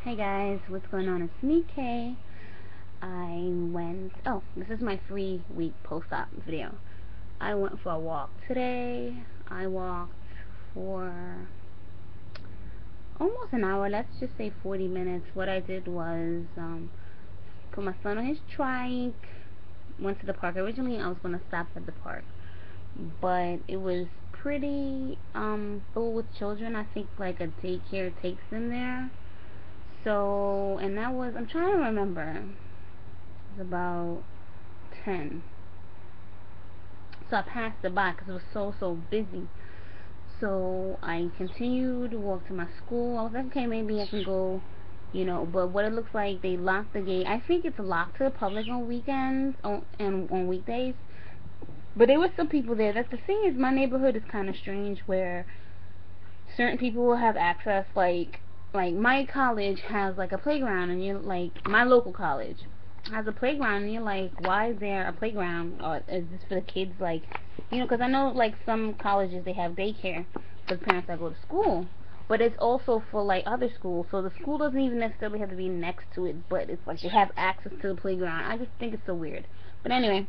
Hey guys, what's going on? It's me, Kay. This is my free week post-op video. I went for a walk today. I walked for almost an hour, let's just say 40 minutes. What I did was put my son on his trike, went to the park. Originally, I was going to stop at the park, but it was pretty full with children. I think like a daycare takes them there. So, and that was, I'm trying to remember, it was about 10. So I passed it by because it was so busy. So I continued to walk to my school. I was like, okay, maybe I can go, but what it looks like, they locked the gate. I think it's locked to the public on weekends and on weekdays. But there were some people there. That's the thing, is my neighborhood is kind of strange where certain people will have access, like my college has like a playground, and you're like, my local college has a playground, and you're like, why is there a playground, or is this for the kids, like, because I know like some colleges, they have daycare for the parents that go to school, but it's also for like other schools, so the school doesn't even necessarily have to be next to it, but it's like they have access to the playground. I just think it's so weird. But anyway,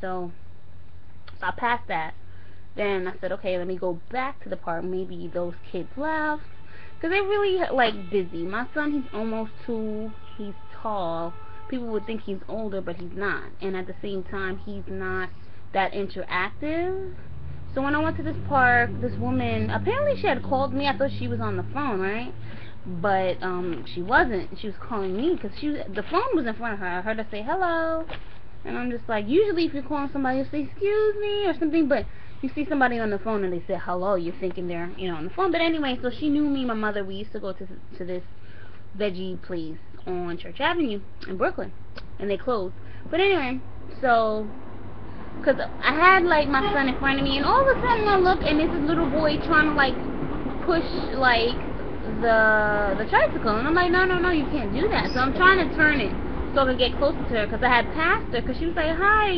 so I passed that. Then I said, okay, let me go back to the park. Maybe those kids left, because they're really like busy. My son, he's almost 2. He's tall. People would think he's older, but he's not. And at the same time, he's not that interactive. So when I went to this park, this woman, apparently she had called me. I thought she was on the phone, right? But she wasn't. She was calling me because the phone was in front of her. I heard her say hello, and I'm just like, usually if you're calling somebody, you say excuse me or something, but you see somebody on the phone and they say hello, you're thinking they're, on the phone. But anyway, so she knew me, my mother. We used to go to this veggie place on Church Avenue in Brooklyn, and they closed. But anyway, so, because I had like my son in front of me, and all of a sudden I look, and there's this little boy trying to like push like the tricycle, and I'm like, no, you can't do that. So I'm trying to turn it so I could get closer to her, because I had passed her, because she was like, hi,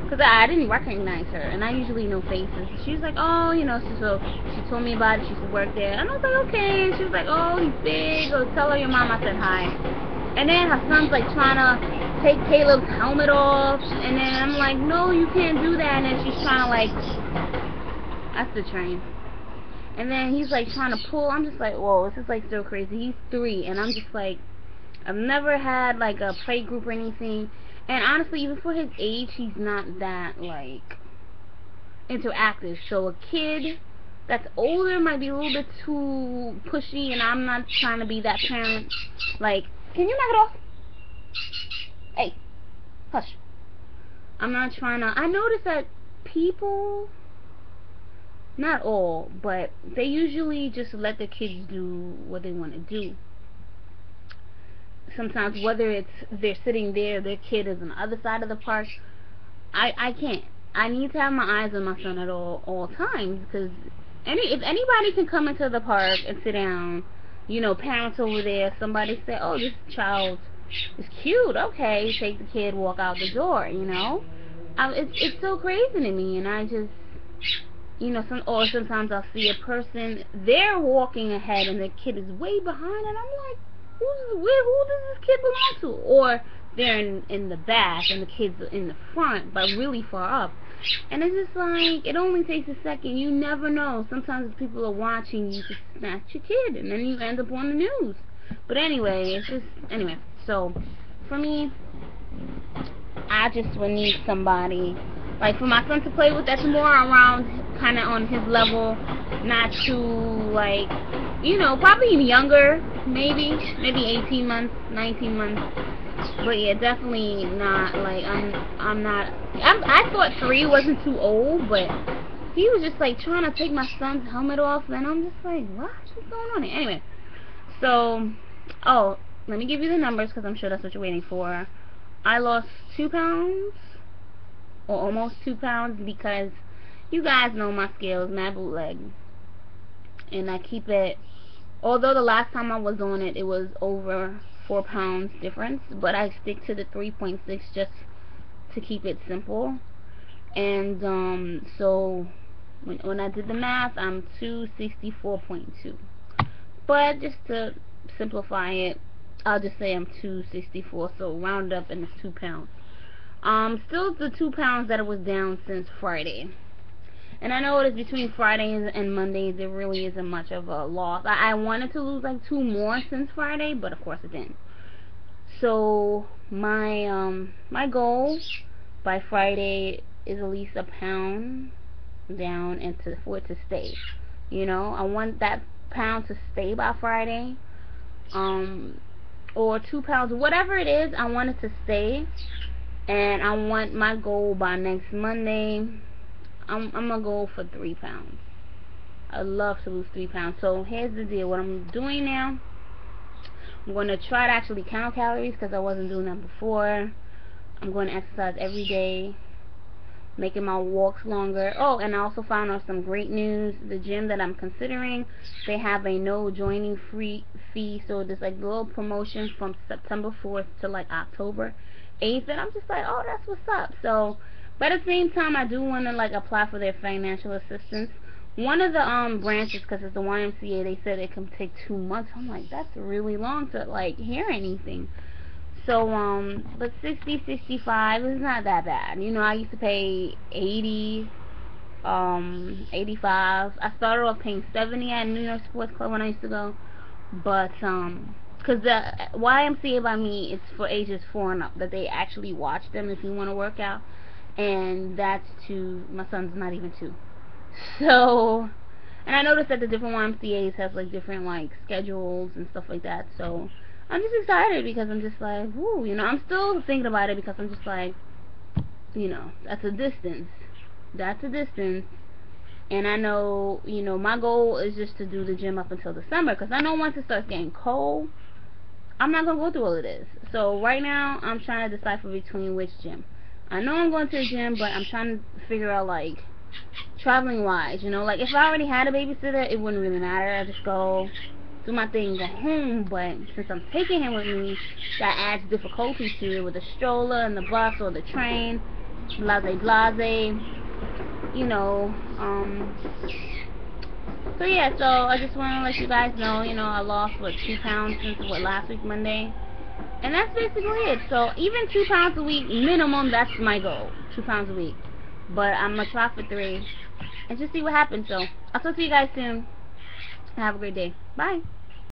because I didn't recognize her, and I usually know faces. She was like, oh, so she told me about it. She used to work there, and I was like, okay. And she was like, oh, he's big. Oh, tell her your mom I said hi. And then her son's like trying to take Caleb's helmet off, and then I'm like, no, you can't do that. And then she's trying to like, that's the train. And then he's like trying to pull. I'm just like, whoa, this is like so crazy. He's 3, and I'm just like, I've never had like a play group or anything. And honestly, even for his age, he's not that like interactive. So a kid that's older might be a little bit too pushy, and I'm not trying to be that parent. Like, can you knock it off? Hey, hush. I'm not trying to. I notice that people, not all, but they usually just let the kids do what they want to do. Sometimes, whether it's they're sitting there, their kid is on the other side of the park, I can't. I need to have my eyes on my son at all times, because if anybody can come into the park and sit down, parents over there, somebody say, oh, this child is cute, okay, take the kid, walk out the door, it's so crazy to me. And I just, sometimes I'll see a person, they're walking ahead and the kid is way behind, and I'm like, who does this kid belong to? Or they're in the back and the kid's in the front, but really far up. And it's just like, it only takes a second. You never know. Sometimes people are watching you to snatch your kid, and then you end up on the news. But anyway, so for me, I just would need somebody, like, for my son to play with, that's more around, kind of on his level, not too, like, probably even younger, maybe 18 months, 19 months. But yeah, definitely not, like, I thought 3 wasn't too old, but he was just, like, trying to take my son's helmet off, and I'm just like, what's going on here? Anyway, so, oh, let me give you the numbers, because I'm sure that's what you're waiting for. I lost 2 pounds, or almost 2 pounds, because you guys know my scale is mad bootleg, and I keep it, although the last time I was on it, it was over 4 pounds difference, but I stick to the 3.6 just to keep it simple. And so when I did the math, I'm 264.2. But just to simplify it, I'll just say I'm 264, so round up and it's 2 pounds. Still the 2 pounds that it was down since Friday. And I know it is between Fridays and Mondays, there really isn't much of a loss. I wanted to lose like 2 more since Friday, but of course it didn't. So my goal by Friday is at least a pound down, and for it to stay. You know, I want that pound to stay by Friday. Or 2 pounds, whatever it is, I want it to stay. And I want my goal by next Monday. I'm gonna go for 3 pounds. I love to lose 3 pounds. So here's the deal. What I'm doing now, I'm going to try to actually count calories, because I wasn't doing that before. I'm going to exercise every day, making my walks longer. Oh, and I also found out some great news. The gym that I'm considering, they have a no joining fee. So there's like a little promotion from September 4th to like October 8th, and I'm just like, oh, that's what's up. So, but at the same time, I do want to like apply for their financial assistance. One of the branches, because it's the YMCA, they said it can take 2 months. I'm like, that's really long to like hear anything. So but 60, 65 is not that bad. You know, I used to pay 80, 85. I started off paying 70 at New York Sports Club when I used to go, but because the YMCA by me, it's for ages 4 and up, that they actually watch them if you want to work out, and that's to, my son's not even 2. So, and I noticed that the different YMCAs have like different like schedules and stuff like that. So I'm just excited, because I'm just like, woo, you know, I'm still thinking about it, because I'm just like, you know, that's a distance. That's a distance. And I know, you know, my goal is just to do the gym up until December, because I know once it starts getting cold, I'm not going to go through all of this. So right now, I'm trying to decipher between which gym. I know I'm going to the gym, but I'm trying to figure out, like, traveling wise, you know, like if I already had a babysitter, it wouldn't really matter. I just go do my thing, go home. But since I'm taking him with me, that adds difficulty to it, with the stroller and the bus or the train, blase, you know. So yeah, so I just want to let you guys know, you know, I lost 2 pounds since last week Monday, and that's basically it. So even 2 pounds a week minimum, that's my goal, 2 pounds a week. But I'm gonna try for 3 and just see what happens. So I'll talk to you guys soon. Have a great day. Bye.